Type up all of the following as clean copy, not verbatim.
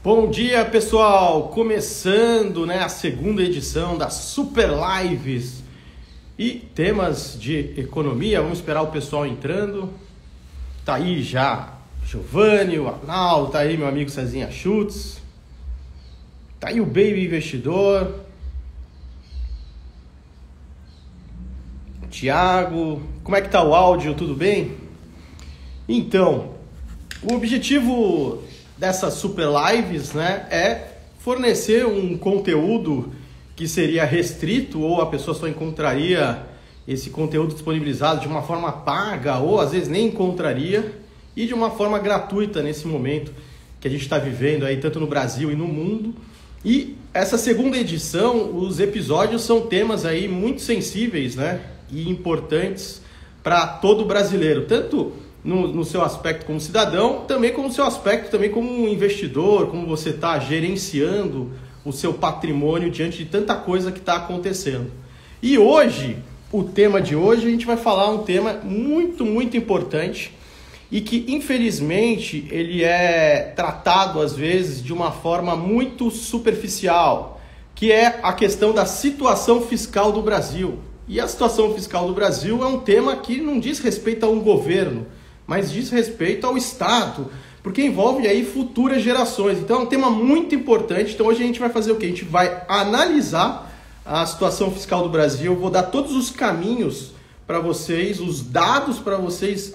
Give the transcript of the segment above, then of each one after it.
Bom dia, pessoal! Começando, a segunda edição das Super Lives e temas de economia. Vamos esperar o pessoal entrando. Tá aí já Giovanni, o Arnaldo, tá aí meu amigo Cezinha Schutz. Tá aí o Baby Investidor. Tiago, como é que tá o áudio? Tudo bem? Então, o objetivo dessas super lives, é fornecer um conteúdo que seria restrito ou a pessoa só encontraria esse conteúdo disponibilizado de uma forma paga ou às vezes nem encontraria e de uma forma gratuita nesse momento que a gente está vivendo aí tanto no Brasil e no mundo. E essa segunda edição, os episódios são temas aí muito sensíveis, e importantes para todo brasileiro, tanto no seu aspecto como cidadão, também como seu aspecto também como investidor, como você está gerenciando o seu patrimônio diante de tanta coisa que está acontecendo. E hoje, o tema de hoje, a gente vai falar um tema muito, muito importante e que, infelizmente, ele é tratado, às vezes, de uma forma muito superficial, que é a questão da situação fiscal do Brasil. E a situação fiscal do Brasil é um tema que não diz respeito a um governo, mas diz respeito ao Estado, porque envolve aí futuras gerações. Então é um tema muito importante. Então hoje a gente vai fazer o quê? A gente vai analisar a situação fiscal do Brasil, eu vou dar todos os caminhos para vocês, os dados para vocês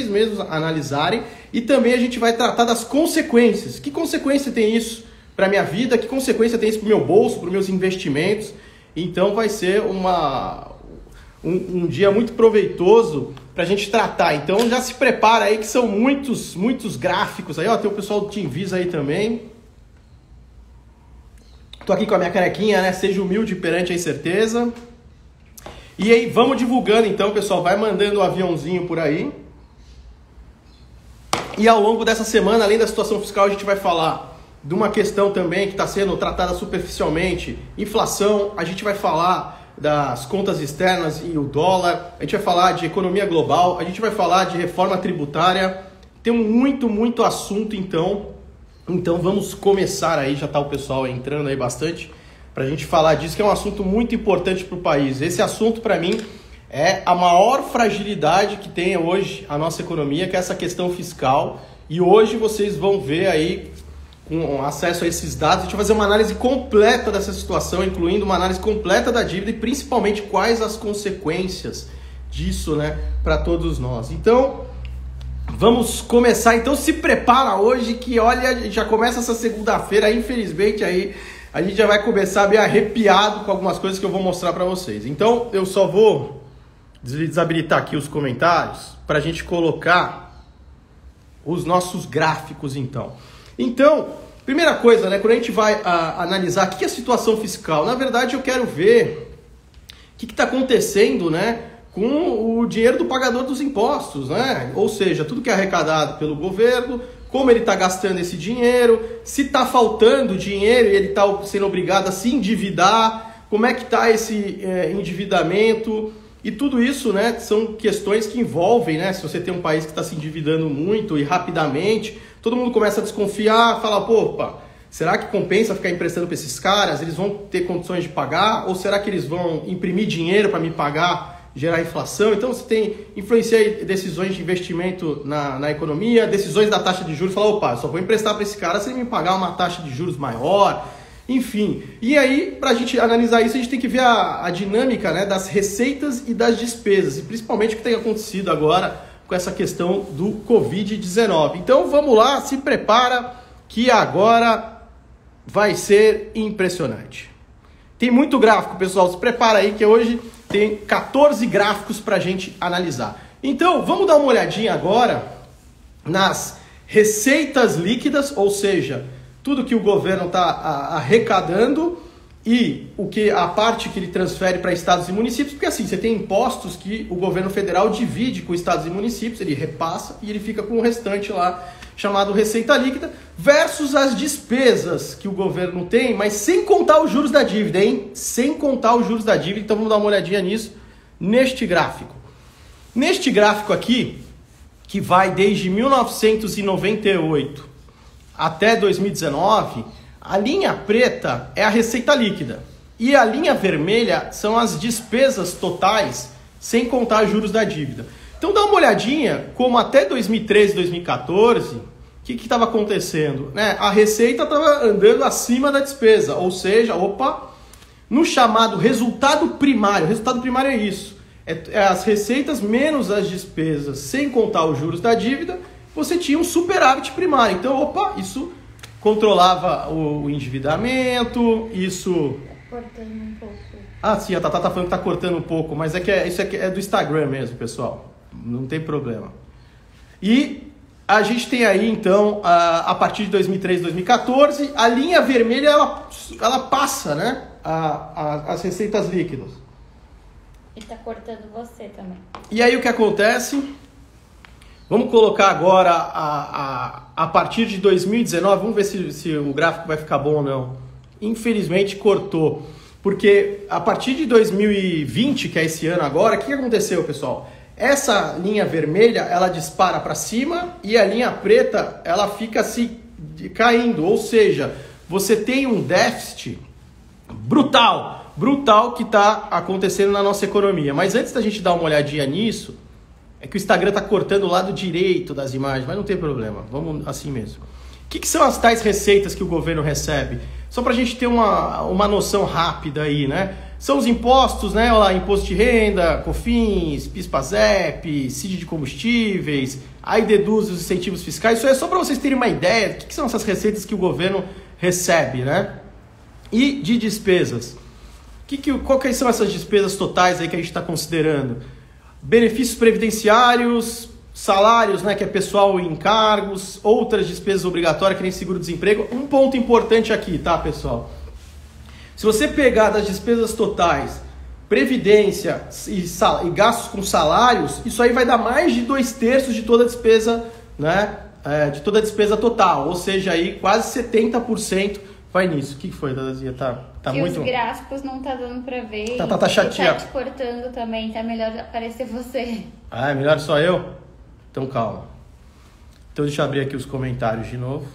mesmos analisarem, e também a gente vai tratar das consequências. Que consequência tem isso para a minha vida? Que consequência tem isso para o meu bolso, para os meus investimentos? Então vai ser um dia muito proveitoso para a gente tratar. Então já se prepara aí que são muitos gráficos aí. Tem o pessoal do TeamVisa aí também. Tô aqui com a minha canequinha, Seja humilde perante a incerteza. E aí vamos divulgando então, pessoal. Vai mandando o aviãozinho por aí. E ao longo dessa semana, além da situação fiscal, a gente vai falar de uma questão também que está sendo tratada superficialmente, inflação. A gente vai falar das contas externas e o dólar, a gente vai falar de economia global, a gente vai falar de reforma tributária. Tem muito assunto, então vamos começar aí, já está o pessoal entrando aí bastante, para a gente falar disso, que é um assunto muito importante para o país. Esse assunto, para mim, é a maior fragilidade que tem hoje a nossa economia, que é essa questão fiscal, e hoje vocês vão ver aí, com acesso a esses dados, a gente vai fazer uma análise completa dessa situação, incluindo uma análise completa da dívida e principalmente quais as consequências disso, para todos nós. Então, vamos começar. Então, se prepara hoje que, olha, já começa essa segunda-feira, infelizmente, aí a gente já vai começar bem arrepiado com algumas coisas que eu vou mostrar para vocês. Então, eu só vou desabilitar aqui os comentários para a gente colocar os nossos gráficos, então. Então, primeira coisa, quando a gente vai analisar o que é a situação fiscal, na verdade eu quero ver o que está acontecendo, com o dinheiro do pagador dos impostos, Ou seja, tudo que é arrecadado pelo governo, como ele está gastando esse dinheiro, se está faltando dinheiro e ele está sendo obrigado a se endividar, como é que está esse endividamento. E tudo isso, são questões que envolvem, se você tem um país que está se endividando muito e rapidamente, todo mundo começa a desconfiar, fala, será que compensa ficar emprestando para esses caras? Eles vão ter condições de pagar? Ou será que eles vão imprimir dinheiro para me pagar, gerar inflação? Então você influencia decisões de investimento na economia, decisões da taxa de juros, fala, eu só vou emprestar para esse cara se ele me pagar uma taxa de juros maior. Enfim, e aí, para a gente analisar isso, a gente tem que ver a dinâmica das receitas e das despesas, e principalmente o que tem acontecido agora com essa questão do Covid-19. Então, vamos lá, se prepara, que agora vai ser impressionante. Tem muito gráfico, pessoal, se prepara aí, que hoje tem 14 gráficos para a gente analisar. Então, vamos dar uma olhadinha agora nas receitas líquidas, ou seja, tudo que o governo está arrecadando e a parte que ele transfere para estados e municípios, porque assim, você tem impostos que o governo federal divide com estados e municípios, ele repassa e ele fica com o restante lá, chamado receita líquida, versus as despesas que o governo tem, mas sem contar os juros da dívida, hein? Sem contar os juros da dívida, então vamos dar uma olhadinha nisso, neste gráfico. Neste gráfico aqui, que vai desde 1998 até 2019, a linha preta é a receita líquida e a linha vermelha são as despesas totais, sem contar juros da dívida. Então dá uma olhadinha como até 2013, 2014, o que estava acontecendo? Né? A receita estava andando acima da despesa, ou seja, no chamado resultado primário. O resultado primário é isso, é as receitas menos as despesas, sem contar os juros da dívida, você tinha um superávit primário. Então, isso controlava o endividamento, isso... Cortando um pouco. Ah, sim, a Tatá tá falando que tá cortando um pouco, mas isso aqui é do Instagram mesmo, pessoal. Não tem problema. E a gente tem aí, então, a partir de 2013, 2014, a linha vermelha, ela passa, né, as receitas líquidas. E tá cortando você também. E aí o que acontece? Vamos colocar agora a partir de 2019, vamos ver se o gráfico vai ficar bom ou não. Infelizmente cortou, porque a partir de 2020, que é esse ano agora, o que aconteceu, pessoal? Essa linha vermelha, ela dispara para cima e a linha preta, ela fica se caindo, ou seja, você tem um déficit brutal que está acontecendo na nossa economia. Mas antes da gente dar uma olhadinha nisso, é que o Instagram está cortando o lado direito das imagens, mas não tem problema, vamos assim mesmo. O que são as tais receitas que o governo recebe? Só para a gente ter uma noção rápida aí, né? São os impostos, né? Olha lá, imposto de renda, COFINS, PIS/PASEP, CID de combustíveis, aí deduz os incentivos fiscais. Isso é só para vocês terem uma ideia do que são essas receitas que o governo recebe, né? E de despesas. Quais são essas despesas totais aí que a gente está considerando? Benefícios previdenciários, salários, né, que é pessoal em cargos, outras despesas obrigatórias, que nem seguro-desemprego. Um ponto importante aqui, tá, pessoal? Se você pegar das despesas totais, previdência e gastos com salários, isso aí vai dar mais de 2/3 de toda a despesa, né, de toda a despesa total. Ou seja, aí quase 70% vai nisso. O que foi, Dadazinha? Tá que muito... os gráficos não tá dando pra ver. Tá chateado. Tá te cortando também, tá melhor aparecer você. Ah, é melhor só eu? Então calma. Então deixa eu abrir aqui os comentários de novo.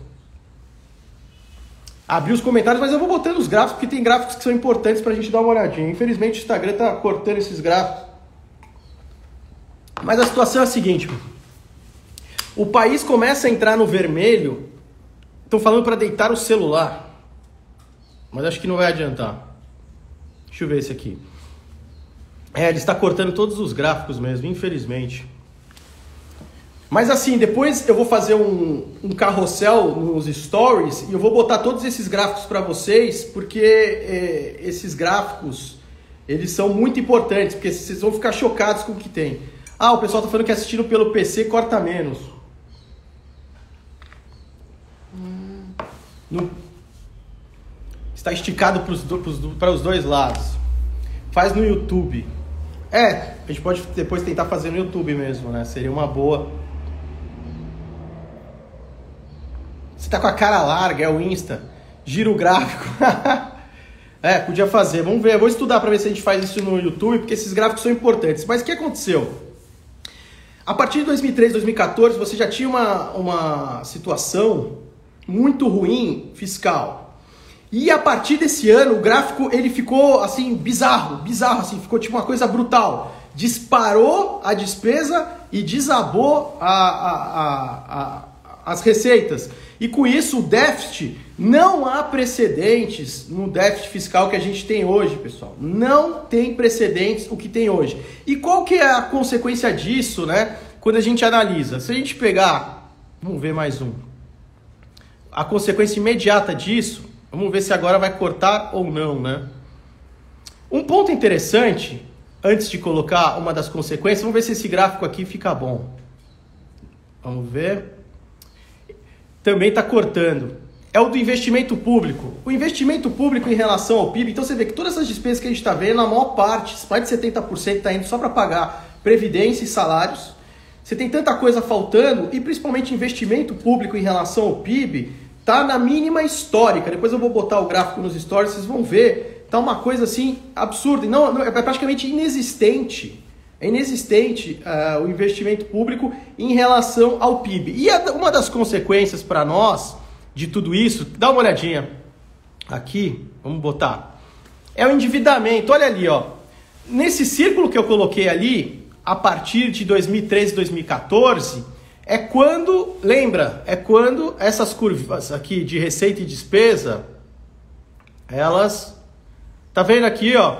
Abri os comentários, mas eu vou botando os gráficos, porque tem gráficos que são importantes pra gente dar uma olhadinha. Infelizmente o Instagram tá cortando esses gráficos. Mas a situação é a seguinte. O país começa a entrar no vermelho. Estão falando para deitar o celular. Mas acho que não vai adiantar. Deixa eu ver esse aqui. Ele está cortando todos os gráficos mesmo, infelizmente. Mas assim, depois eu vou fazer um carrossel nos stories e eu vou botar todos esses gráficos para vocês, porque esses gráficos, eles são muito importantes, porque vocês vão ficar chocados com o que tem. Ah, o pessoal está falando que assistindo pelo PC corta menos. Está esticado para os dois lados. Faz no YouTube. A gente pode depois tentar fazer no YouTube mesmo, né? Seria uma boa. Você tá com a cara larga, é o Insta. Gira o gráfico. Podia fazer. Vamos ver, eu vou estudar para ver se a gente faz isso no YouTube, porque esses gráficos são importantes. Mas o que aconteceu? A partir de 2013, 2014, você já tinha uma situação muito ruim fiscal. E a partir desse ano, o gráfico ele ficou assim bizarro, assim, ficou tipo uma coisa brutal. Disparou a despesa e desabou as receitas. E com isso, o déficit, não há precedentes no déficit fiscal que a gente tem hoje, pessoal. Não tem precedentes o que tem hoje. E qual que é a consequência disso, né? Quando a gente analisa. Se a gente pegar, vamos ver mais um. A consequência imediata disso, vamos ver se agora vai cortar ou não, né? Um ponto interessante, antes de colocar uma das consequências, vamos ver se esse gráfico aqui fica bom. Vamos ver. Também está cortando. É o do investimento público. O investimento público em relação ao PIB, então você vê que todas essas despesas que a gente está vendo, a maior parte, mais de 70% está indo só para pagar previdência e salários. Você tem tanta coisa faltando, e principalmente investimento público em relação ao PIB, tá na mínima histórica. Depois eu vou botar o gráfico nos stories, vocês vão ver. Tá uma coisa assim absurda. Não, é praticamente inexistente. É inexistente o investimento público em relação ao PIB. E uma das consequências para nós de tudo isso, dá uma olhadinha aqui, vamos botar, é o endividamento, olha ali, ó, nesse círculo que eu coloquei ali, a partir de 2013, 2014, é quando, lembra, é quando essas curvas aqui de receita e despesa, elas, tá vendo aqui, ó,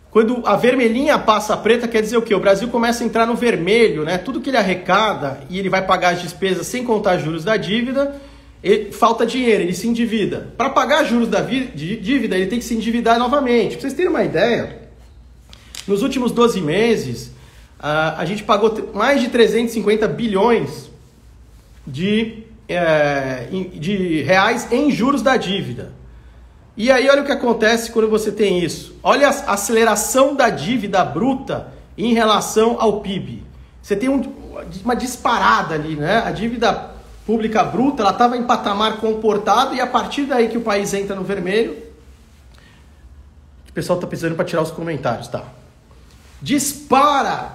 quando a vermelhinha passa a preta, quer dizer o quê? O Brasil começa a entrar no vermelho, né? Tudo que ele arrecada e ele vai pagar as despesas sem contar juros da dívida, falta dinheiro, ele se endivida. Para pagar juros da dívida, ele tem que se endividar novamente. Para vocês terem uma ideia, nos últimos 12 meses, a gente pagou mais de 350 bilhões de reais em juros da dívida. E aí olha o que acontece quando você tem isso. Olha a aceleração da dívida bruta em relação ao PIB. Você tem uma disparada ali, né? A dívida pública bruta, ela estava em patamar comportado e a partir daí que o país entra no vermelho, o pessoal está precisando para tirar os comentários, tá? Dispara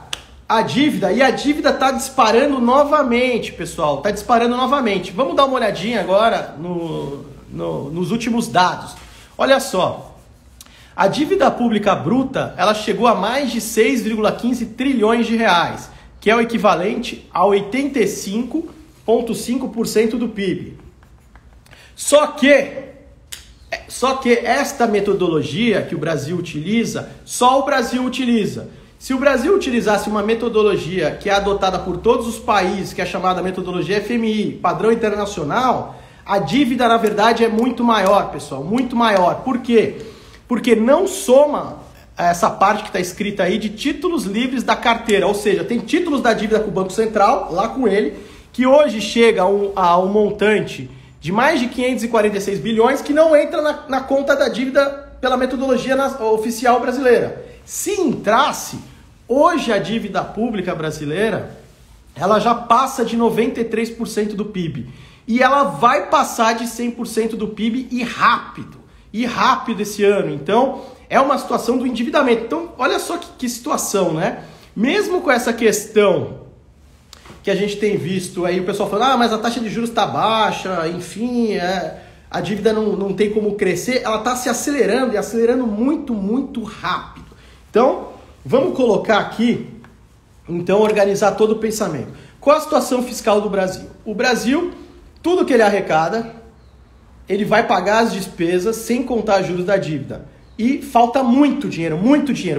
a dívida e a dívida está disparando novamente, pessoal. Está disparando novamente. Vamos dar uma olhadinha agora nos últimos dados. Olha só, a dívida pública bruta, ela chegou a mais de 6,15 trilhões de reais, que é o equivalente a 85,5% do PIB. Só que esta metodologia que o Brasil utiliza, só o Brasil utiliza. Se o Brasil utilizasse uma metodologia que é adotada por todos os países, que é chamada metodologia FMI, padrão internacional, a dívida, na verdade, é muito maior, pessoal, muito maior. Por quê? Porque não soma essa parte que está escrita aí de títulos livres da carteira, ou seja, tem títulos da dívida com o Banco Central, lá com ele, que hoje chega a um montante de mais de 546 bilhões, que não entra na conta da dívida pela metodologia oficial brasileira. Se entrasse, hoje a dívida pública brasileira, ela já passa de 93% do PIB. E ela vai passar de 100% do PIB e rápido esse ano. Então, é uma situação do endividamento. Então, olha só que situação, né? Mesmo com essa questão que a gente tem visto aí, o pessoal falando, mas a taxa de juros está baixa, enfim, a dívida não tem como crescer, ela está se acelerando e acelerando muito, muito rápido. Então, vamos colocar aqui, então, organizar todo o pensamento. Qual a situação fiscal do Brasil? O Brasil, tudo que ele arrecada, ele vai pagar as despesas sem contar juros da dívida. E falta muito dinheiro,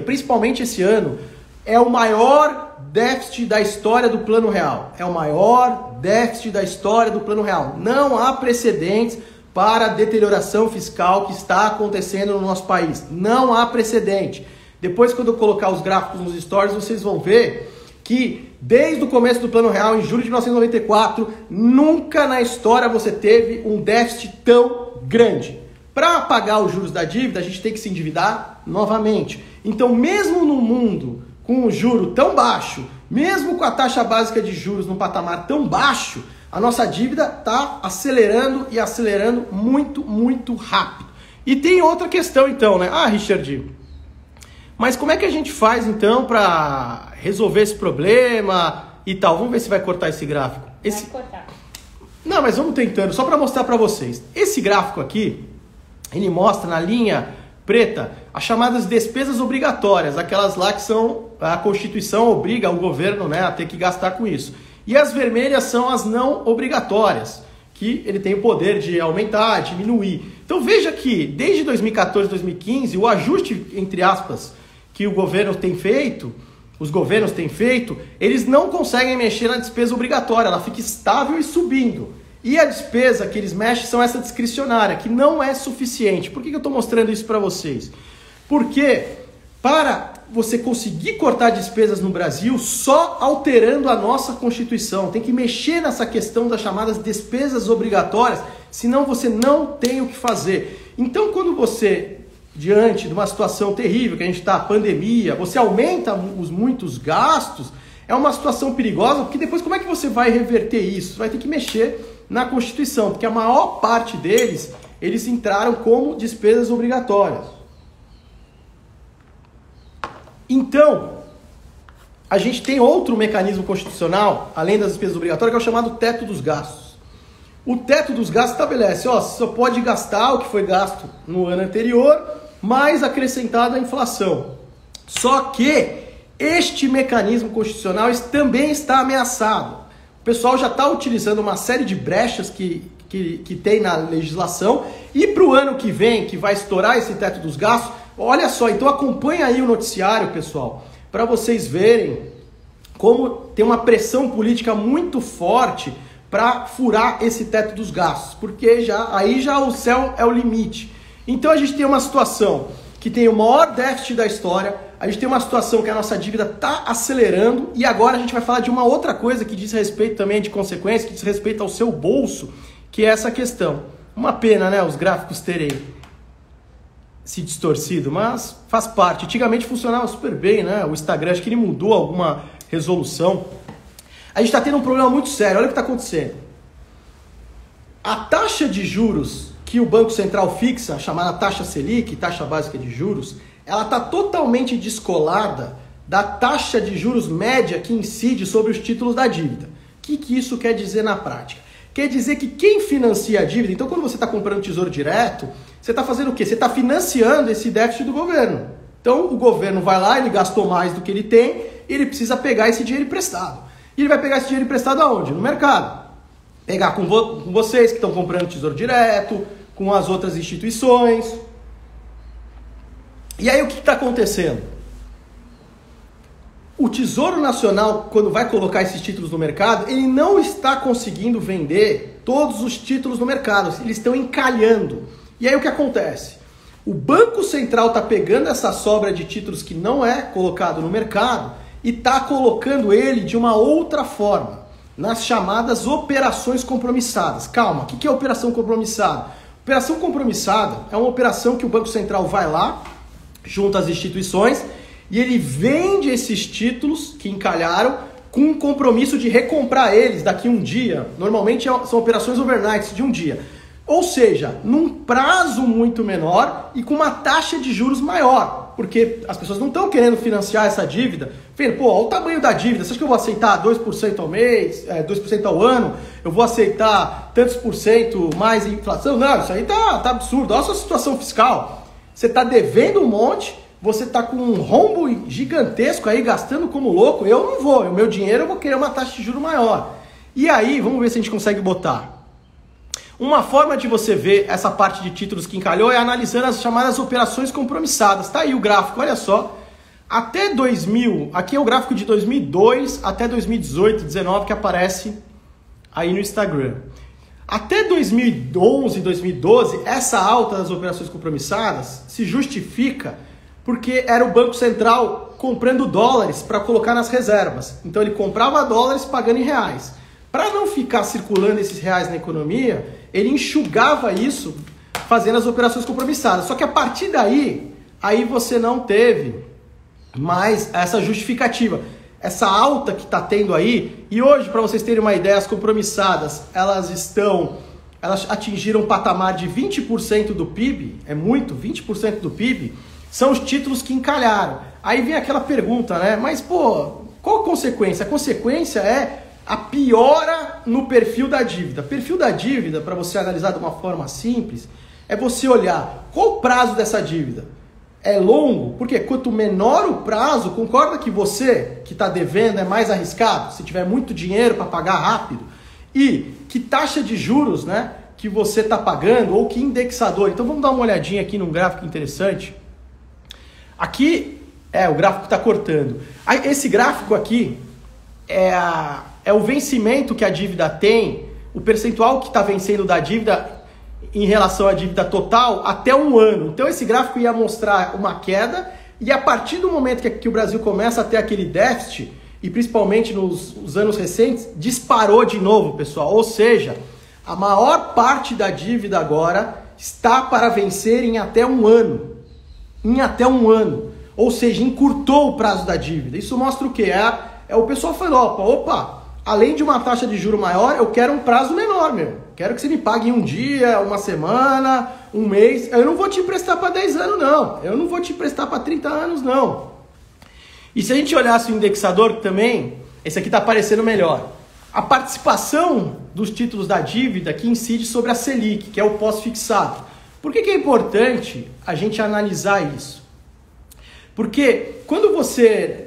principalmente esse ano, é o maior déficit da história do Plano Real. É o maior déficit da história do Plano Real. Não há precedentes para a deterioração fiscal que está acontecendo no nosso país. Não há precedente. Depois, quando eu colocar os gráficos nos stories, vocês vão ver que desde o começo do Plano Real, em julho de 1994, nunca na história você teve um déficit tão grande. Para pagar os juros da dívida, a gente tem que se endividar novamente. Então, mesmo no mundo com o juro tão baixo, mesmo com a taxa básica de juros num patamar tão baixo, a nossa dívida está acelerando e acelerando muito, muito rápido. E tem outra questão então, né? Richard, mas como é que a gente faz então para resolver esse problema e tal? Vamos ver se vai cortar esse gráfico. Vai cortar. Não, mas vamos tentando, só para mostrar para vocês. Esse gráfico aqui, ele mostra na linha preta as chamadas despesas obrigatórias, aquelas lá que são a Constituição obriga o governo, né, a ter que gastar com isso. E as vermelhas são as não obrigatórias, que ele tem o poder de aumentar, diminuir. Então veja que desde 2014, 2015, o ajuste, entre aspas, que os governos têm feito, eles não conseguem mexer na despesa obrigatória, ela fica estável e subindo. E a despesa que eles mexem são essa discricionária, que não é suficiente. Por que eu estou mostrando isso para vocês? Porque para você conseguir cortar despesas no Brasil, só alterando a nossa Constituição, tem que mexer nessa questão das chamadas despesas obrigatórias, senão você não tem o que fazer. Então, quando você, diante de uma situação terrível, que a gente está, pandemia, você aumenta muitos gastos, é uma situação perigosa, porque depois como é que você vai reverter isso? Você vai ter que mexer na Constituição, porque a maior parte deles, eles entraram como despesas obrigatórias. Então, a gente tem outro mecanismo constitucional, além das despesas obrigatórias, que é o chamado teto dos gastos. O teto dos gastos estabelece, você só pode gastar o que foi gasto no ano anterior, mais acrescentado a inflação. Só que este mecanismo constitucional também está ameaçado. O pessoal já está utilizando uma série de brechas que tem na legislação, e para o ano que vem, que vai estourar esse teto dos gastos, olha só, então acompanha aí o noticiário, pessoal, para vocês verem como tem uma pressão política muito forte para furar esse teto dos gastos, porque aí já o céu é o limite. Então a gente tem uma situação que tem o maior déficit da história, a gente tem uma situação que a nossa dívida está acelerando, e agora a gente vai falar de uma outra coisa que diz respeito também de consequência, que diz respeito ao seu bolso, que é essa questão. Uma pena, né, os gráficos terem se distorcido, mas faz parte. Antigamente funcionava super bem, né? O Instagram, acho que ele mudou alguma resolução. A gente está tendo um problema muito sério. Olha o que está acontecendo. A taxa de juros que o Banco Central fixa, chamada taxa Selic, taxa básica de juros, ela está totalmente descolada da taxa de juros média que incide sobre os títulos da dívida. O que isso quer dizer na prática? Quer dizer que quem financia a dívida, então quando você está comprando tesouro direto, você está fazendo o quê? Você está financiando esse déficit do governo. Então o governo vai lá, ele gastou mais do que ele tem, e ele precisa pegar esse dinheiro emprestado. E ele vai pegar esse dinheiro emprestado aonde? No mercado. Pegar com vocês que estão comprando tesouro direto, com as outras instituições. E aí o que está acontecendo? O Tesouro Nacional, quando vai colocar esses títulos no mercado, ele não está conseguindo vender todos os títulos no mercado, eles estão encalhando. E aí o que acontece? O Banco Central está pegando essa sobra de títulos que não é colocado no mercado e está colocando ele de uma outra forma, nas chamadas operações compromissadas. Calma, o que é operação compromissada? Operação compromissada é uma operação que o Banco Central vai lá, junto às instituições, e ele vende esses títulos que encalharam com um compromisso de recomprar eles daqui a um dia. Normalmente são operações overnights de um dia. Ou seja, num prazo muito menor e com uma taxa de juros maior. Porque as pessoas não estão querendo financiar essa dívida. Vendo, olha o tamanho da dívida. Você acha que eu vou aceitar 2% ao mês, 2% ao ano? Eu vou aceitar tantos por cento mais inflação? Não, isso aí tá absurdo. Olha a sua situação fiscal. Você está devendo um monte. Você está com um rombo gigantesco aí, gastando como louco. Eu não vou, o meu dinheiro eu vou querer uma taxa de juros maior. E aí, vamos ver se a gente consegue botar. Uma forma de você ver essa parte de títulos que encalhou é analisando as chamadas operações compromissadas. Tá aí o gráfico, olha só. Até 2000, aqui é o gráfico de 2002 até 2018, 2019 que aparece aí no Instagram. Até 2011, 2012, essa alta das operações compromissadas se justifica porque era o Banco Central comprando dólares para colocar nas reservas. Então ele comprava dólares pagando em reais. Para não ficar circulando esses reais na economia, ele enxugava isso fazendo as operações compromissadas. Só que a partir daí, aí você não teve mais essa justificativa. Essa alta que está tendo aí, e hoje, para vocês terem uma ideia, as compromissadas, elas atingiram um patamar de 20% do PIB, é muito, 20% do PIB, são os títulos que encalharam. Aí vem aquela pergunta, né? Mas, qual a consequência? A consequência é a piora no perfil da dívida. Perfil da dívida, para você analisar de uma forma simples, é você olhar qual o prazo dessa dívida. É longo? Porque quanto menor o prazo, concorda que você que está devendo é mais arriscado? Se tiver muito dinheiro para pagar rápido. E que taxa de juros, né, que você está pagando ou que indexador. Então vamos dar uma olhadinha aqui num gráfico interessante. Aqui, o gráfico está cortando. Esse gráfico aqui é o vencimento que a dívida tem, o percentual que está vencendo da dívida em relação à dívida total até um ano. Então esse gráfico ia mostrar uma queda e a partir do momento que o Brasil começa a ter aquele déficit, e principalmente nos anos recentes, disparou de novo, pessoal. Ou seja, a maior parte da dívida agora está para vencer em até um ano. Ou seja, encurtou o prazo da dívida. Isso mostra o quê? O pessoal falando, opa, além de uma taxa de juro maior, eu quero um prazo menor, meu. Quero que você me pague em um dia, uma semana, um mês. Eu não vou te emprestar para 10 anos, não. Eu não vou te emprestar para 30 anos, não. E se a gente olhasse o indexador também, esse aqui está aparecendo melhor. a participação dos títulos da dívida que incide sobre a Selic, que é o pós-fixado. Por que é importante a gente analisar isso? Porque quando você...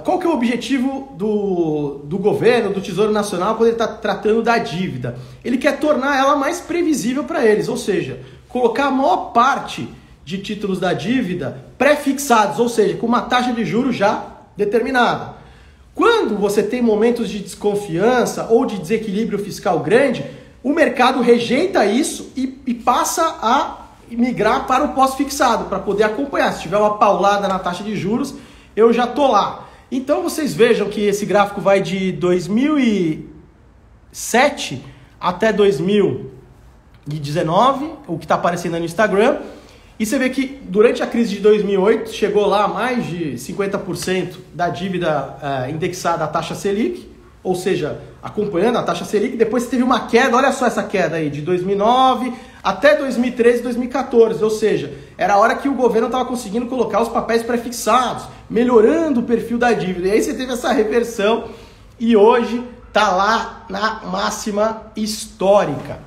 qual que é o objetivo do governo, do Tesouro Nacional, quando ele está tratando da dívida? Ele quer tornar ela mais previsível para eles, ou seja, colocar a maior parte de títulos da dívida pré-fixados, ou seja, com uma taxa de juros já determinada. Quando você tem momentos de desconfiança ou de desequilíbrio fiscal grande, o mercado rejeita isso e passa a migrar para o pós-fixado, para poder acompanhar. Se tiver uma paulada na taxa de juros, eu já estou lá. Então vocês vejam que esse gráfico vai de 2007 até 2019, o que está aparecendo aí no Instagram. E você vê que durante a crise de 2008 chegou lá a mais de 50% da dívida indexada à taxa Selic, ou seja, acompanhando a taxa Selic. Depois teve uma queda, olha só essa queda aí, de 2009 até 2013, 2014, ou seja, era a hora que o governo estava conseguindo colocar os papéis pré-fixados, melhorando o perfil da dívida. E aí você teve essa reversão e hoje está lá na máxima histórica.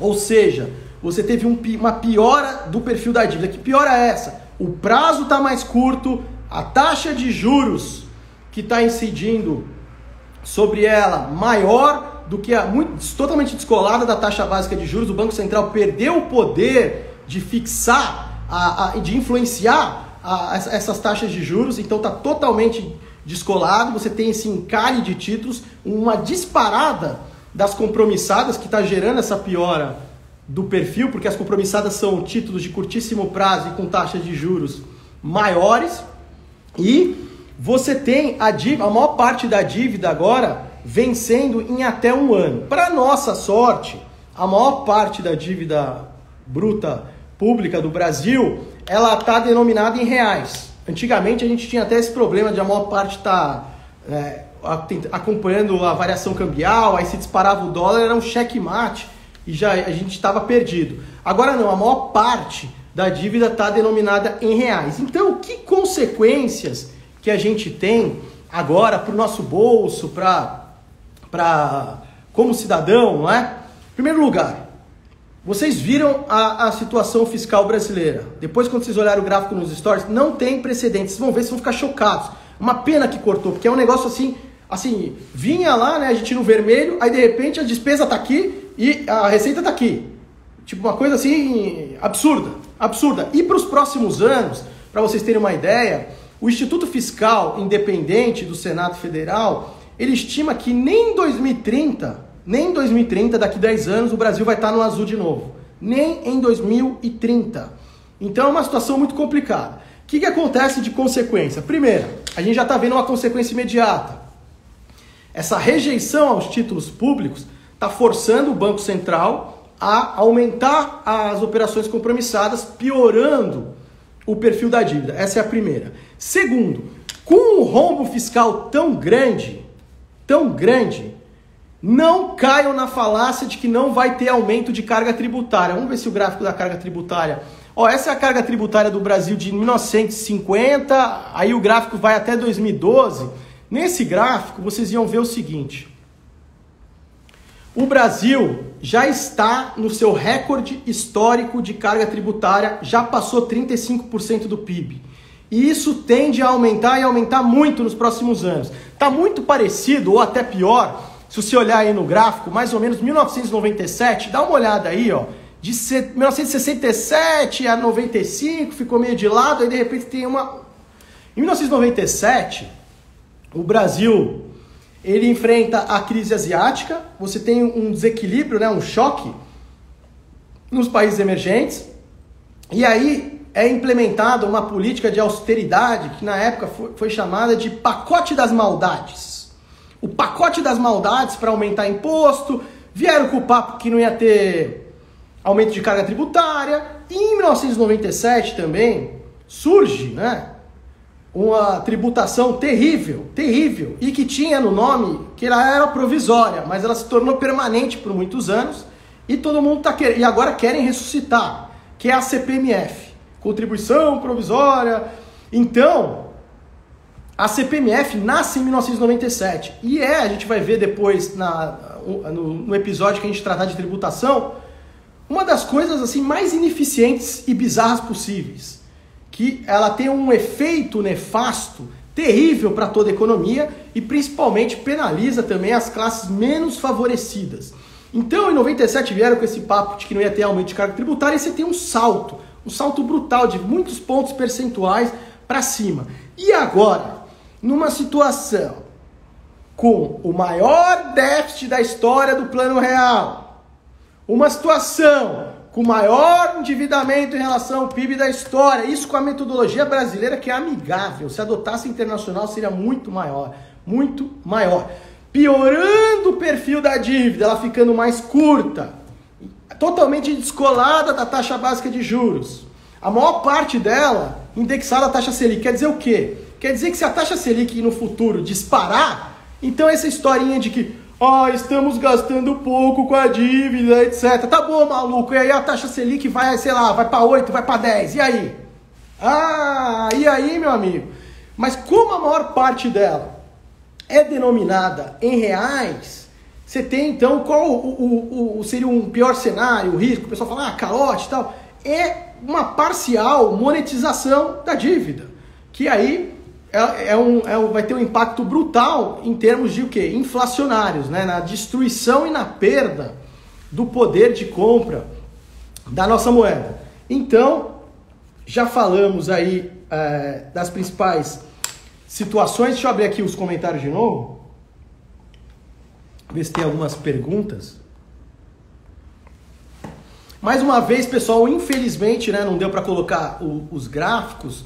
Ou seja, você teve uma piora do perfil da dívida. Que piora é essa? O prazo está mais curto, a taxa de juros que está incidindo sobre ela maior do que totalmente descolada da taxa básica de juros. O Banco Central perdeu o poder de fixar, de influenciar essas taxas de juros, então está totalmente descolado. Você tem esse encalhe de títulos, uma disparada das compromissadas que está gerando essa piora do perfil, porque as compromissadas são títulos de curtíssimo prazo e com taxas de juros maiores, e você tem a maior parte da dívida agora vencendo em até um ano. Para nossa sorte, a maior parte da dívida bruta pública do Brasil, ela está denominada em reais. Antigamente a gente tinha até esse problema de a maior parte estar acompanhando a variação cambial, aí se disparava o dólar, era um checkmate e a gente estava perdido. Agora não, a maior parte da dívida está denominada em reais. Então, que consequências que a gente tem agora para o nosso bolso, como cidadão, não é? Em primeiro lugar, vocês viram a situação fiscal brasileira. Depois, quando vocês olharem o gráfico nos stories, não tem precedentes. Vocês vão ver, vocês vão ficar chocados. Uma pena que cortou, porque é um negócio assim, vinha lá, né, a gente no vermelho, aí de repente a despesa tá aqui e a receita tá aqui. Tipo, uma coisa assim, absurda. E para os próximos anos, para vocês terem uma ideia, o Instituto Fiscal Independente do Senado Federal, ele estima que nem em 2030, daqui 10 anos, o Brasil vai estar no azul de novo. Nem em 2030. Então é uma situação muito complicada. O que acontece de consequência? Primeiro, a gente já está vendo uma consequência imediata. Essa rejeição aos títulos públicos está forçando o Banco Central a aumentar as operações compromissadas, piorando o perfil da dívida. Essa é a primeira. Segundo, com um rombo fiscal tão grande, não caiam na falácia de que não vai ter aumento de carga tributária. Vamos ver se o gráfico da carga tributária... essa é a carga tributária do Brasil de 1950, aí o gráfico vai até 2012. Nesse gráfico, vocês iam ver o seguinte. O Brasil já está no seu recorde histórico de carga tributária, já passou 35% do PIB. E isso tende a aumentar e aumentar muito nos próximos anos. Está muito parecido, ou até pior, se você olhar aí no gráfico, mais ou menos 1997, dá uma olhada aí, ó. De 1967 a 95, ficou meio de lado, aí de repente tem uma... Em 1997, o Brasil, ele enfrenta a crise asiática, você tem um desequilíbrio, né, um choque nos países emergentes, e aí é implementada uma política de austeridade que na época foi chamada de pacote das maldades. O pacote das maldades para aumentar imposto, vieram com o papo que não ia ter aumento de carga tributária, e em 1997 também surge, né, uma tributação terrível, e que tinha no nome que ela era provisória, mas ela se tornou permanente por muitos anos, e todo mundo está querendo, e agora querem ressuscitar, que é a CPMF, Contribuição Provisória. Então, A CPMF nasce em 1997 e a gente vai ver depois no episódio que a gente tratar de tributação, uma das coisas assim mais ineficientes e bizarras possíveis, que ela tem um efeito nefasto, terrível para toda a economia e principalmente penaliza também as classes menos favorecidas. Então, em 97 vieram com esse papo de que não ia ter aumento de carga tributária e você tem um salto brutal de muitos pontos percentuais para cima. E agora, numa situação com o maior déficit da história do Plano Real, uma situação com o maior endividamento em relação ao PIB da história, isso com a metodologia brasileira que é amigável, se adotasse internacional seria muito maior, piorando o perfil da dívida, ela ficando mais curta, totalmente descolada da taxa básica de juros, a maior parte dela indexada à taxa Selic. Quer dizer o quê? Quer dizer que se a taxa Selic no futuro disparar, então essa historinha de que estamos gastando pouco com a dívida, etc. Tá bom, maluco, e aí a taxa Selic vai, sei lá, vai para 8, vai para 10, e aí? E aí, meu amigo? Mas como a maior parte dela é denominada em reais, você tem então qual seria um pior cenário, o risco? O pessoal fala, calote e tal. É uma parcial monetização da dívida, que aí vai ter um impacto brutal em termos de o quê? Inflacionários, né? Na destruição e na perda do poder de compra da nossa moeda. Então, já falamos aí das principais situações. Deixa eu abrir aqui os comentários de novo. Ver se tem algumas perguntas. Mais uma vez, pessoal, infelizmente, né, não deu para colocar os gráficos,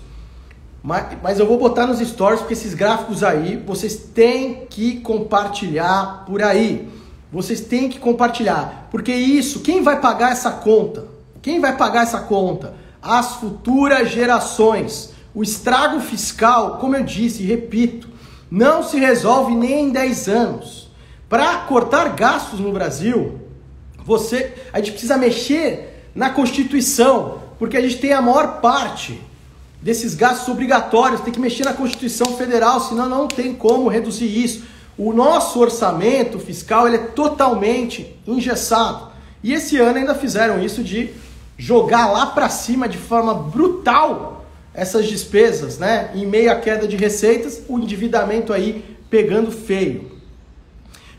mas eu vou botar nos stories, porque esses gráficos aí, vocês têm que compartilhar por aí. Vocês têm que compartilhar, porque isso, quem vai pagar essa conta? Quem vai pagar essa conta? As futuras gerações. O estrago fiscal, como eu disse e repito, não se resolve nem em 10 anos. Para cortar gastos no Brasil, a gente precisa mexer na Constituição, porque a gente tem a maior parte desses gastos obrigatórios, tem que mexer na Constituição Federal, senão não tem como reduzir isso. O nosso orçamento fiscal ele é totalmente engessado. E esse ano ainda fizeram isso de jogar lá para cima de forma brutal essas despesas, né? Em meio à queda de receitas, o endividamento aí pegando feio.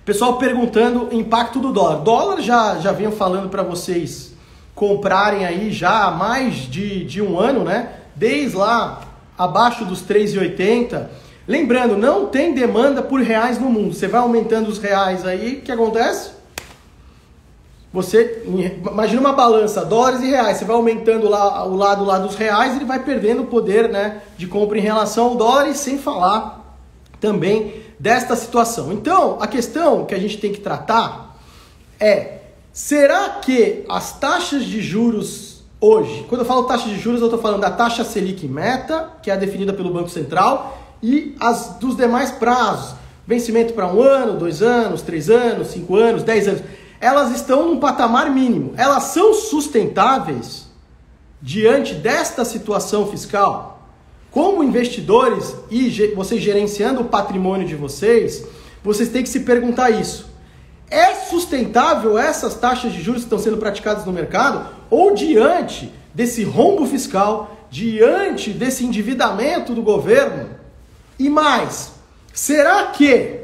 Pessoal perguntando o impacto do dólar. Dólar já venho falando para vocês comprarem aí já há mais de um ano, né? Desde lá abaixo dos 3,80. Lembrando, não tem demanda por reais no mundo. Você vai aumentando os reais aí, o que acontece? Você imagina uma balança, dólares e reais. Você vai aumentando lá o lado lá dos reais, ele vai perdendo o poder, né, de compra em relação ao dólar, e sem falar também desta situação. Então, a questão que a gente tem que tratar é: será que as taxas de juros hoje, quando eu falo taxa de juros, eu estou falando da taxa Selic meta, que é definida pelo Banco Central, e as dos demais prazos, vencimento para 1 ano, 2 anos, 3 anos, 5 anos, 10 anos, elas estão num patamar mínimo. Elas são sustentáveis diante desta situação fiscal? Como investidores e vocês gerenciando o patrimônio de vocês, vocês têm que se perguntar isso. É sustentável essas taxas de juros que estão sendo praticadas no mercado? Ou diante desse rombo fiscal, diante desse endividamento do governo? E mais, será que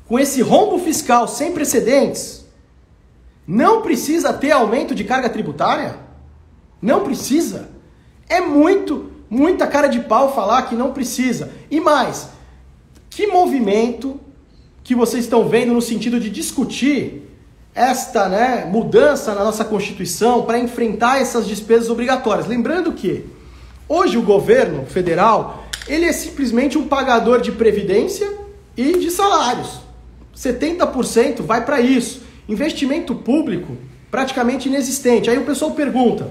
com esse rombo fiscal sem precedentes, não precisa ter aumento de carga tributária? Não precisa? É muita cara de pau falar que não precisa. E mais, que movimento que vocês estão vendo no sentido de discutir esta, né, mudança na nossa Constituição para enfrentar essas despesas obrigatórias? Lembrando que hoje o governo federal, ele é simplesmente um pagador de previdência e de salários. 70% vai para isso. Investimento público praticamente inexistente. Aí o pessoal pergunta: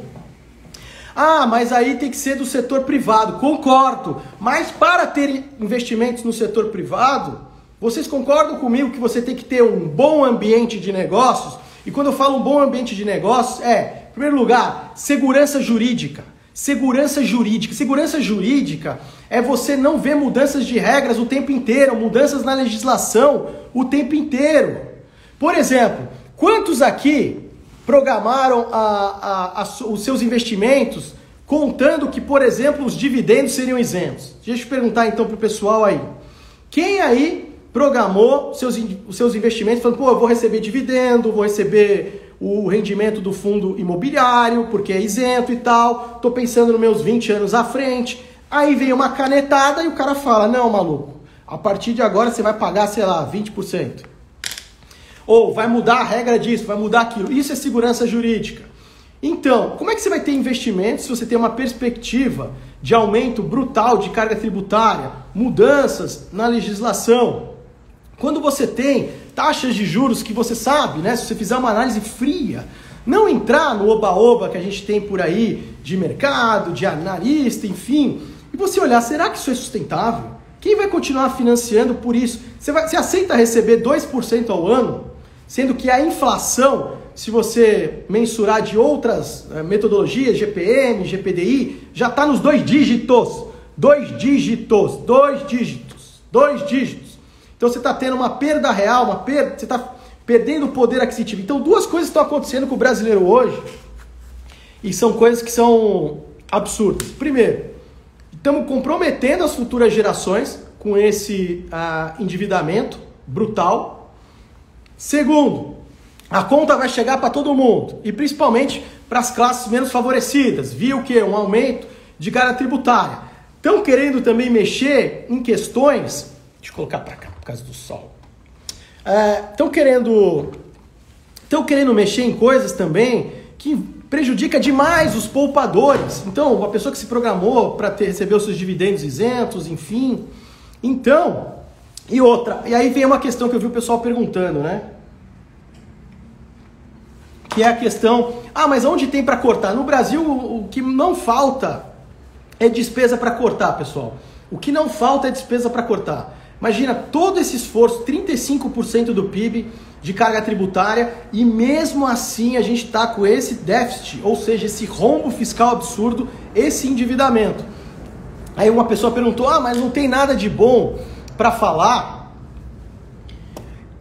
mas aí tem que ser do setor privado. Concordo, mas para ter investimentos no setor privado, vocês concordam comigo que você tem que ter um bom ambiente de negócios? E quando eu falo um bom ambiente de negócios, em primeiro lugar, segurança jurídica. Segurança jurídica. Segurança jurídica é você não ver mudanças de regras o tempo inteiro, mudanças na legislação o tempo inteiro. Por exemplo, quantos aqui programaram os seus investimentos contando que, por exemplo, os dividendos seriam isentos? Deixa eu perguntar então para o pessoal aí. Quem aí programou os seus investimentos falando, pô, eu vou receber dividendo, vou receber o rendimento do fundo imobiliário, porque é isento e tal, tô pensando nos meus 20 anos à frente. Aí vem uma canetada e o cara fala, não, maluco, a partir de agora você vai pagar, sei lá, 20%. Ou vai mudar a regra disso, vai mudar aquilo. Isso é segurança jurídica. Então, como é que você vai ter investimento se você tem uma perspectiva de aumento brutal de carga tributária, mudanças na legislação? Quando você tem taxas de juros que você sabe, né? Se você fizer uma análise fria, não entrar no oba-oba que a gente tem por aí de mercado, de analista, enfim, e você olhar, será que isso é sustentável? Quem vai continuar financiando por isso? Você aceita receber 2% ao ano, sendo que a inflação, se você mensurar de outras metodologias, GPM, GPDI, já está nos 2 dígitos. 2 dígitos, 2 dígitos, 2 dígitos. Então você está tendo uma perda real, você está perdendo o poder aquisitivo. Então duas coisas estão acontecendo com o brasileiro hoje e são coisas que são absurdas. Primeiro, estamos comprometendo as futuras gerações com esse endividamento brutal. Segundo, a conta vai chegar para todo mundo e principalmente para as classes menos favorecidas. Viu o quê? Um aumento de carga tributária. Estão querendo também mexer em questões... Deixa eu colocar para cá, por causa do sol. Estão querendo mexer em coisas também que prejudica demais os poupadores. Então, a pessoa que se programou para receber os seus dividendos isentos, enfim. Então, e outra. E aí vem uma questão que eu vi o pessoal perguntando, né? Que é a questão, mas onde tem para cortar? No Brasil, o que não falta é despesa para cortar, pessoal. O que não falta é despesa para cortar. Imagina todo esse esforço, 35% do PIB de carga tributária, e mesmo assim a gente está com esse déficit, ou seja, esse rombo fiscal absurdo, esse endividamento. Aí uma pessoa perguntou, mas não tem nada de bom para falar.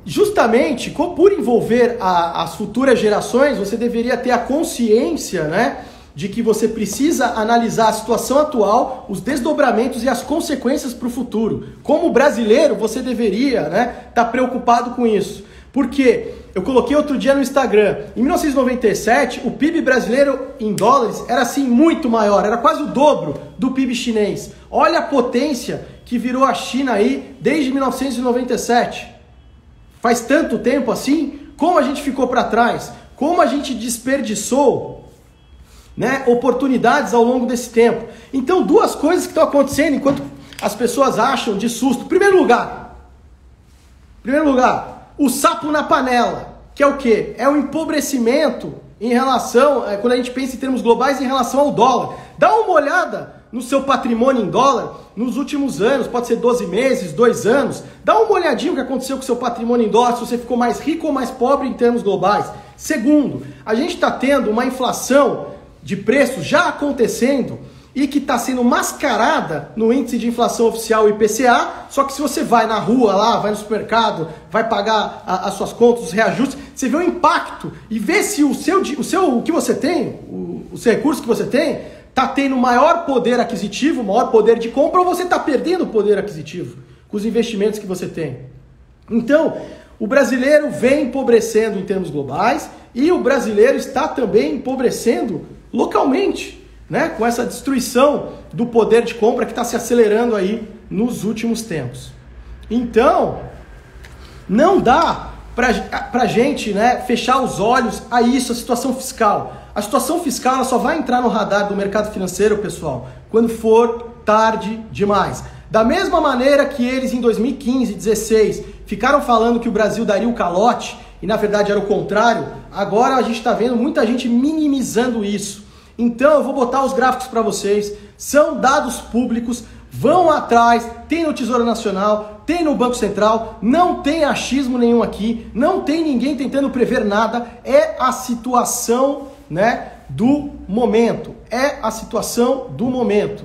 Justamente, por envolver as futuras gerações, você deveria ter a consciência, né, de que você precisa analisar a situação atual, os desdobramentos e as consequências para o futuro. Como brasileiro, você deveria, né, estar preocupado com isso. Porque eu coloquei outro dia no Instagram, em 1997, o PIB brasileiro em dólares era assim muito maior, era quase o dobro do PIB chinês. Olha a potência que virou a China aí desde 1997. Faz tanto tempo assim, como a gente ficou para trás, como a gente desperdiçou, né, oportunidades ao longo desse tempo. Então, duas coisas que estão acontecendo enquanto as pessoas acham de susto. Primeiro lugar, o sapo na panela, que é o quê? É o empobrecimento em relação, quando a gente pensa em termos globais, em relação ao dólar. Dá uma olhada no seu patrimônio em dólar nos últimos anos, pode ser 12 meses, 2 anos. Dá uma olhadinha o que aconteceu com o seu patrimônio em dólar, se você ficou mais rico ou mais pobre em termos globais. Segundo, a gente está tendo uma inflação de preços já acontecendo e que está sendo mascarada no índice de inflação oficial IPCA, só que se você vai na rua lá, vai no supermercado, vai pagar as suas contas, os reajustes, você vê o impacto e vê se o que você tem, o seu recurso que você tem, está tendo maior poder aquisitivo, maior poder de compra, ou você está perdendo poder aquisitivo com os investimentos que você tem. Então, o brasileiro vem empobrecendo em termos globais e o brasileiro está também empobrecendo localmente, né? Com essa destruição do poder de compra que está se acelerando aí nos últimos tempos. Então, não dá para a gente, né, fechar os olhos a isso, a situação fiscal. A situação fiscal ela só vai entrar no radar do mercado financeiro, pessoal, quando for tarde demais. Da mesma maneira que eles em 2015 e 2016 ficaram falando que o Brasil daria o calote, e na verdade era o contrário, agora a gente está vendo muita gente minimizando isso. Então eu vou botar os gráficos para vocês, são dados públicos, vão atrás, tem no Tesouro Nacional, tem no Banco Central, não tem achismo nenhum aqui, não tem ninguém tentando prever nada, é a situação, né, do momento, é a situação do momento.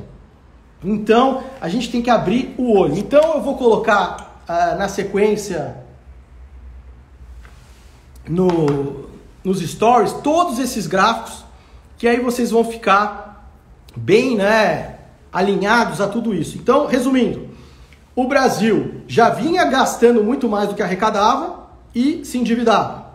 Então, a gente tem que abrir o olho. Então, eu vou colocar na sequência nos stories todos esses gráficos, que aí vocês vão ficar bem, né, alinhados a tudo isso. Então, resumindo, o Brasil já vinha gastando muito mais do que arrecadava e se endividava.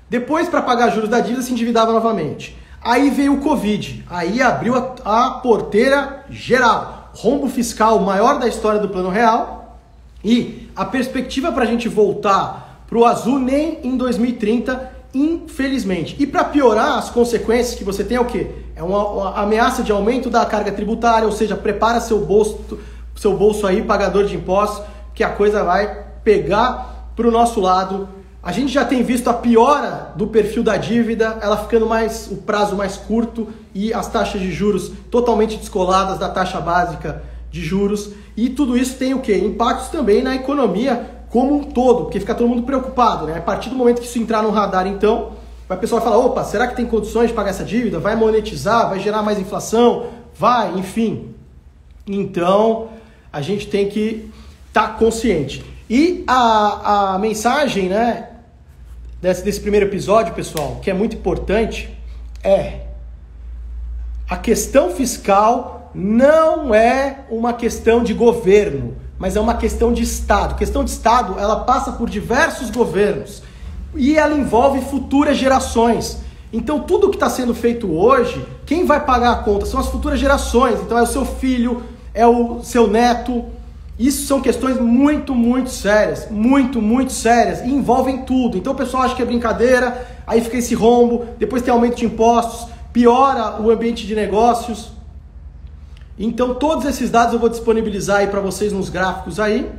Depois, para pagar juros da dívida, se endividava novamente. Aí veio o Covid, aí abriu a porteira geral. Rombo fiscal maior da história do Plano Real, e a perspectiva para a gente voltar para o azul nem em 2030, infelizmente. E para piorar as consequências que você tem é o quê? É uma ameaça de aumento da carga tributária, ou seja, prepara seu bolso aí, pagador de impostos, que a coisa vai pegar para o nosso lado. A gente já tem visto a piora do perfil da dívida, ela ficando o prazo mais curto e as taxas de juros totalmente descoladas da taxa básica de juros. E tudo isso tem o quê? Impactos também na economia como um todo, porque fica todo mundo preocupado, né? A partir do momento que isso entrar no radar, então, o pessoal vai falar, opa, será que tem condições de pagar essa dívida? Vai monetizar? Vai gerar mais inflação? Vai, enfim. Então, a gente tem que estar consciente. E a mensagem, né, desse primeiro episódio, pessoal, que é muito importante, é a questão fiscal não é uma questão de governo, mas é uma questão de Estado. A questão de Estado, ela passa por diversos governos e ela envolve futuras gerações. Então, tudo que está sendo feito hoje, quem vai pagar a conta são as futuras gerações. Então, é o seu filho, é o seu neto. Isso são questões muito, muito sérias, muito sérias, e envolvem tudo. Então o pessoal acha que é brincadeira, aí fica esse rombo, depois tem aumento de impostos, piora o ambiente de negócios. Então todos esses dados eu vou disponibilizar aí para vocês nos gráficos aí.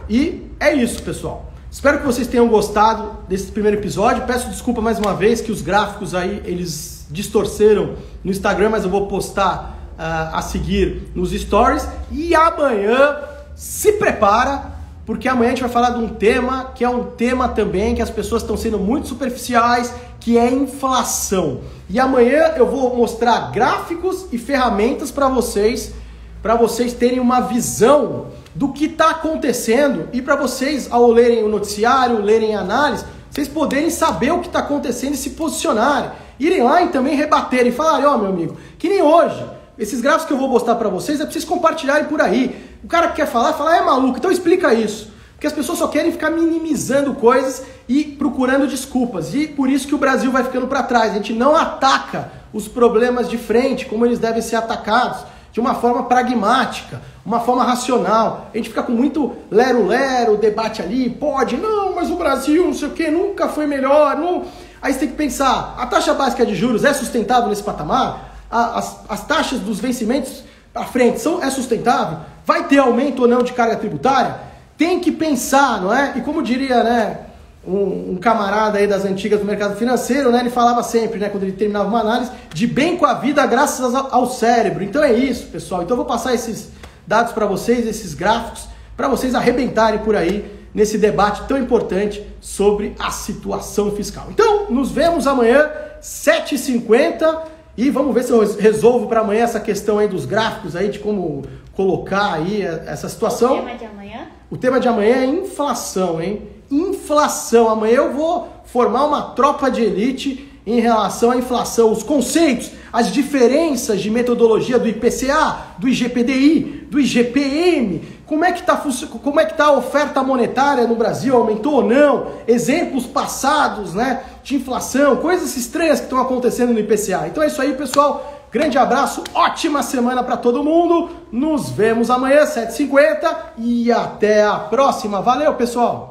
E é isso, pessoal. Espero que vocês tenham gostado desse primeiro episódio. Peço desculpa mais uma vez que os gráficos aí, eles distorceram no Instagram, mas eu vou postar a seguir nos stories. E amanhã se prepara, porque amanhã a gente vai falar de um tema que é um tema também que as pessoas estão sendo muito superficiais, que é inflação. E amanhã eu vou mostrar gráficos e ferramentas para vocês terem uma visão do que está acontecendo e para vocês, ao lerem o noticiário, lerem a análise, vocês poderem saber o que está acontecendo e se posicionarem. Irem lá e também rebaterem, falarem, ó, meu amigo, que nem hoje. Esses gráficos que eu vou mostrar para vocês é para vocês compartilharem por aí. O cara que quer falar, é maluco, então explica isso. Porque as pessoas só querem ficar minimizando coisas e procurando desculpas. E por isso que o Brasil vai ficando para trás. A gente não ataca os problemas de frente como eles devem ser atacados, de uma forma pragmática, uma forma racional. A gente fica com muito lero-lero, debate ali, pode, não, mas o Brasil, não sei o quê, nunca foi melhor. Não. Aí você tem que pensar, a taxa básica de juros é sustentável nesse patamar? As taxas dos vencimentos à frente é sustentável? Vai ter aumento ou não de carga tributária? Tem que pensar, não é? E como diria, né, um camarada aí das antigas do mercado financeiro, né, ele falava sempre, né, quando ele terminava uma análise, de bem com a vida graças ao cérebro. Então é isso, pessoal. Então eu vou passar esses dados para vocês, esses gráficos, para vocês arrebentarem por aí nesse debate tão importante sobre a situação fiscal. Então, nos vemos amanhã, 7h50. E vamos ver se eu resolvo para amanhã essa questão aí dos gráficos aí, de como colocar aí essa situação. O tema de amanhã? O tema de amanhã é inflação, hein? Inflação. Amanhã eu vou formar uma tropa de elite em relação à inflação. Os conceitos, as diferenças de metodologia do IPCA, do IGPDI, do IGPM. Como é que tá a oferta monetária no Brasil? Aumentou ou não? Exemplos passados, né, de inflação, coisas estranhas que estão acontecendo no IPCA. Então é isso aí, pessoal. Grande abraço, ótima semana para todo mundo. Nos vemos amanhã, 7h50 e até a próxima. Valeu, pessoal!